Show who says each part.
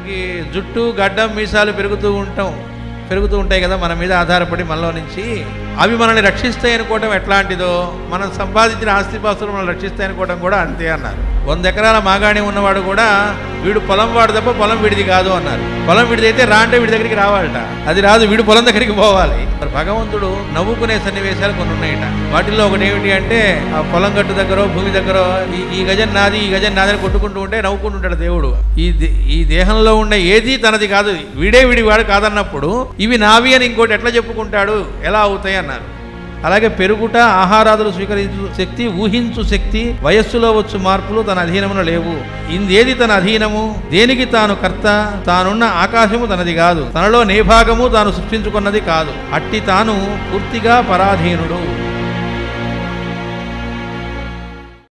Speaker 1: మనకి జుట్టు గడ్డం మీసాలు పెరుగుతూ ఉంటాయి కదా మన మీద ఆధారపడి మనలో నుంచి. అవి మనల్ని రక్షిస్తాయి అనుకోవటం ఎట్లాంటిదో, మనం సంపాదించిన ఆస్తిపాస్తులు మనల్ని రక్షిస్తాయి అనుకోవటం కూడా అంతే అన్నారు. 100 ఎకరాల మాగాణి ఉన్నవాడు కూడా వీడు పొలం వాడు తప్ప పొలం వీడిది కాదు అన్నారు. పొలం వీడిది అయితే అంటే వీడి దగ్గరికి రావాలట, అది రాదు, వీడు పొలం దగ్గరికి పోవాలి. మరి భగవంతుడు నవ్వుకునే సన్నివేశాలు కొన్ని ఉన్నాయట. వాటిల్లో ఒకటి ఏమిటి అంటే ఆ పొలం గట్టు దగ్గర భూమి దగ్గర ఈ గజం నాది ఈ గజం నాదని కొట్టుకుంటూ ఉంటే నవ్వుకుంటుంటాడు దేవుడు. ఈ దేహంలో ఉండే ఏది తనది కాదు, వీడి వాడు కాదన్నప్పుడు ఇవి నావి అని ఇంకోటి ఎట్లా చెప్పుకుంటాడు, ఎలా అవుతాయి అన్నారు. అలాగే పెరుగుట, ఆహారాదులు స్వీకరించు శక్తి, ఊహించు శక్తి, వయస్సులో వచ్చు మార్పులు తన అధీనమున లేవు. ఇందేది తన అధీనము, దేనికి తాను కర్త, తానున్న ఆకాశము తనది కాదు, తనలో నేభాగము తాను సృష్టించుకున్నది కాదు. అట్టి తాను పూర్తిగా పరాధీనుడు.